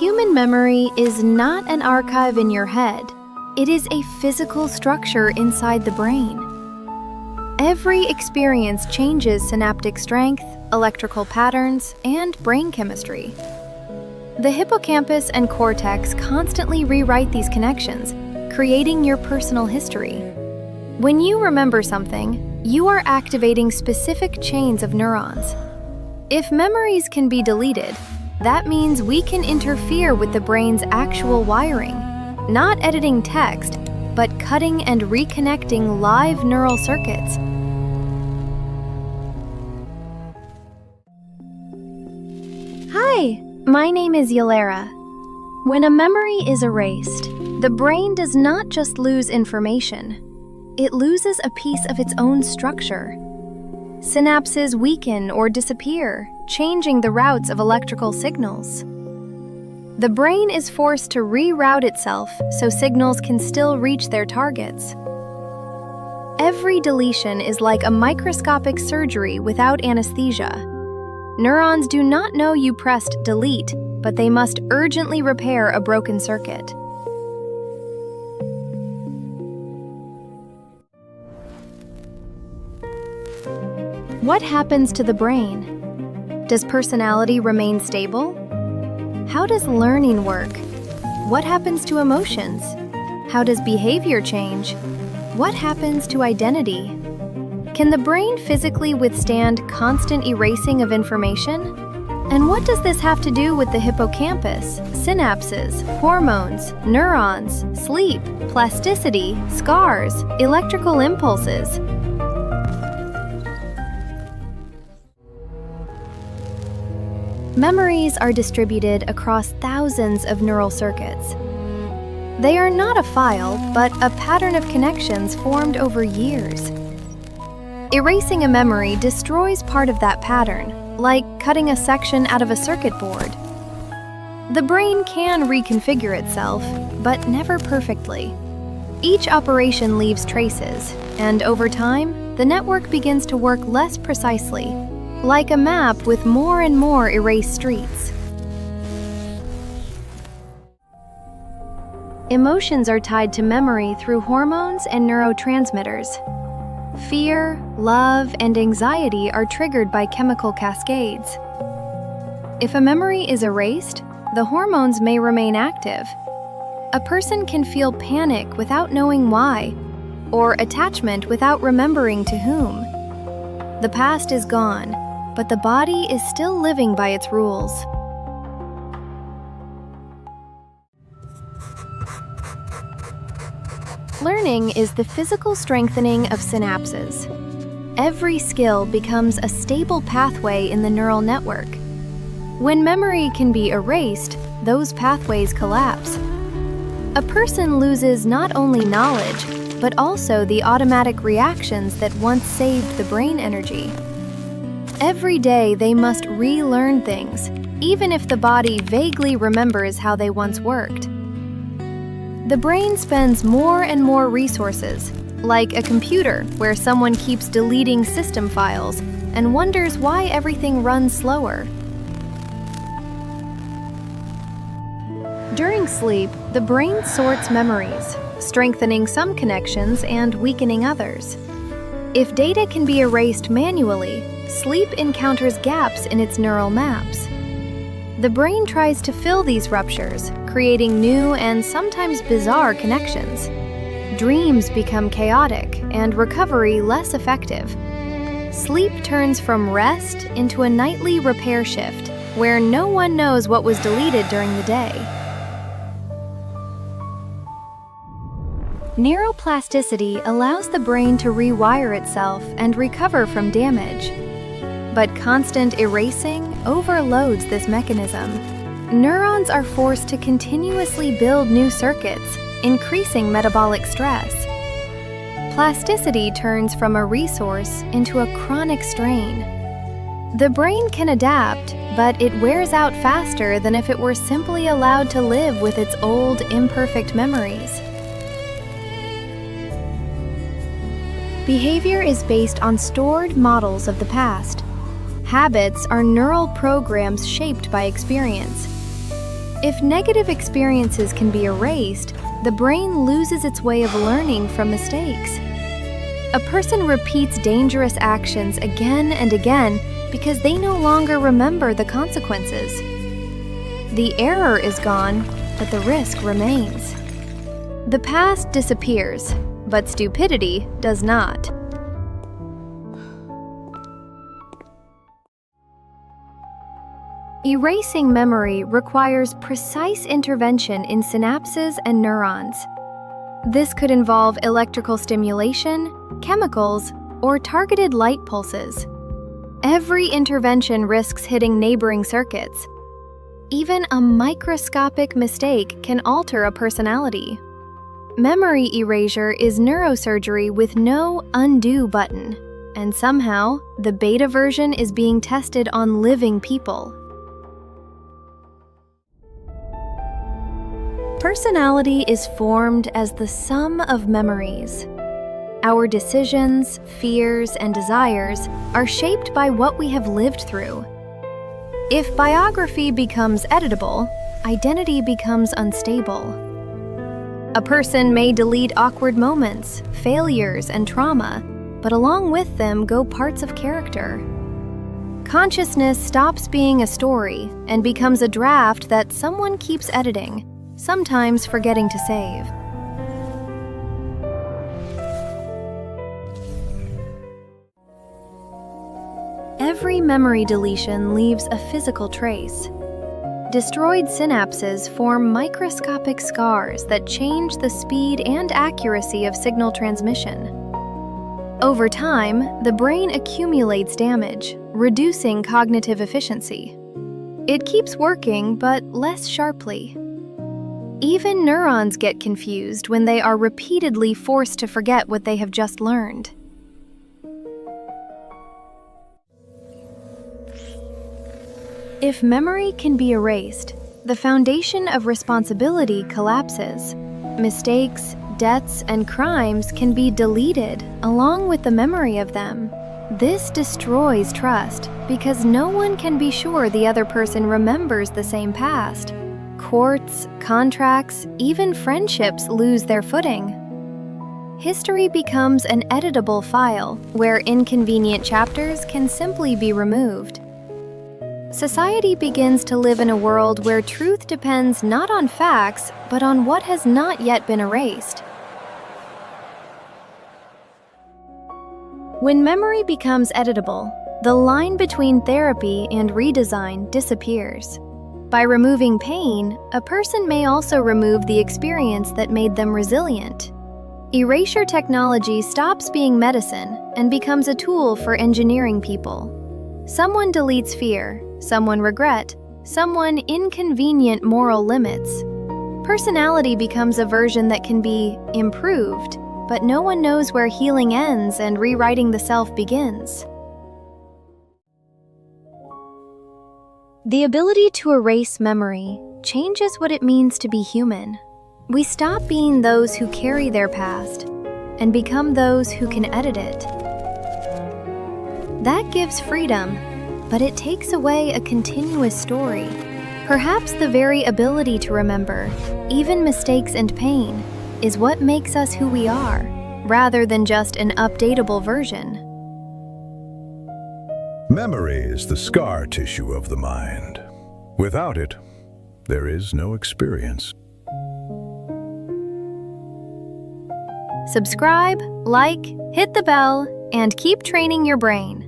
Human memory is not an archive in your head. It is a physical structure inside the brain. Every experience changes synaptic strength, electrical patterns, and brain chemistry. The hippocampus and cortex constantly rewrite these connections, creating your personal history. When you remember something, you are activating specific chains of neurons. If memories can be deleted, that means we can interfere with the brain's actual wiring, not editing text, but cutting and reconnecting live neural circuits. Hi, my name is Yalera. When a memory is erased, the brain does not just lose information. It loses a piece of its own structure. Synapses weaken or disappear, changing the routes of electrical signals. The brain is forced to reroute itself so signals can still reach their targets. Every deletion is like a microscopic surgery without anesthesia. Neurons do not know you pressed delete, but they must urgently repair a broken circuit. What happens to the brain? Does personality remain stable? How does learning work? What happens to emotions? How does behavior change? What happens to identity? Can the brain physically withstand constant erasing of information? And what does this have to do with the hippocampus, synapses, hormones, neurons, sleep, plasticity, scars, electrical impulses? Memories are distributed across thousands of neural circuits. They are not a file, but a pattern of connections formed over years. Erasing a memory destroys part of that pattern, like cutting a section out of a circuit board. The brain can reconfigure itself, but never perfectly. Each operation leaves traces, and over time, the network begins to work less precisely, like a map with more and more erased streets. Emotions are tied to memory through hormones and neurotransmitters. Fear, love, and anxiety are triggered by chemical cascades. If a memory is erased, the hormones may remain active. A person can feel panic without knowing why, or attachment without remembering to whom. The past is gone, but the body is still living by its rules. Learning is the physical strengthening of synapses. Every skill becomes a stable pathway in the neural network. When memory can be erased, those pathways collapse. A person loses not only knowledge, but also the automatic reactions that once saved the brain energy. Every day they must relearn things, even if the body vaguely remembers how they once worked. The brain spends more and more resources, like a computer where someone keeps deleting system files and wonders why everything runs slower. During sleep, the brain sorts memories, strengthening some connections and weakening others. If data can be erased manually, sleep encounters gaps in its neural maps. The brain tries to fill these ruptures, creating new and sometimes bizarre connections. Dreams become chaotic and recovery less effective. Sleep turns from rest into a nightly repair shift, where no one knows what was deleted during the day. Neuroplasticity allows the brain to rewire itself and recover from damage. But constant erasing overloads this mechanism. Neurons are forced to continuously build new circuits, increasing metabolic stress. Plasticity turns from a resource into a chronic strain. The brain can adapt, but it wears out faster than if it were simply allowed to live with its old, imperfect memories. Behavior is based on stored models of the past. Habits are neural programs shaped by experience. If negative experiences can be erased, the brain loses its way of learning from mistakes. A person repeats dangerous actions again and again because they no longer remember the consequences. The error is gone, but the risk remains. The past disappears, but stupidity does not. Erasing memory requires precise intervention in synapses and neurons. This could involve electrical stimulation, chemicals, or targeted light pulses. Every intervention risks hitting neighboring circuits. Even a microscopic mistake can alter a personality. Memory erasure is neurosurgery with no undo button, and somehow the beta version is being tested on living people. Personality is formed as the sum of memories. Our decisions, fears, and desires are shaped by what we have lived through. If biography becomes editable, identity becomes unstable. A person may delete awkward moments, failures, and trauma, but along with them go parts of character. Consciousness stops being a story and becomes a draft that someone keeps editing, sometimes forgetting to save. Every memory deletion leaves a physical trace. Destroyed synapses form microscopic scars that change the speed and accuracy of signal transmission. Over time, the brain accumulates damage, reducing cognitive efficiency. It keeps working, but less sharply. Even neurons get confused when they are repeatedly forced to forget what they have just learned. If memory can be erased, the foundation of responsibility collapses. Mistakes, debts, and crimes can be deleted along with the memory of them. This destroys trust because no one can be sure the other person remembers the same past. Courts, contracts, even friendships lose their footing. History becomes an editable file where inconvenient chapters can simply be removed. Society begins to live in a world where truth depends not on facts, but on what has not yet been erased. When memory becomes editable, the line between therapy and redesign disappears. By removing pain, a person may also remove the experience that made them resilient. Erasure technology stops being medicine and becomes a tool for engineering people. Someone deletes fear, someone regret, someone inconvenient moral limits. Personality becomes a version that can be improved, but no one knows where healing ends and rewriting the self begins. The ability to erase memory changes what it means to be human. We stop being those who carry their past and become those who can edit it. That gives freedom, but it takes away a continuous story. Perhaps the very ability to remember, even mistakes and pain, is what makes us who we are, rather than just an updatable version. Memory is the scar tissue of the mind. Without it, there is no experience. Subscribe, like, hit the bell, and keep training your brain.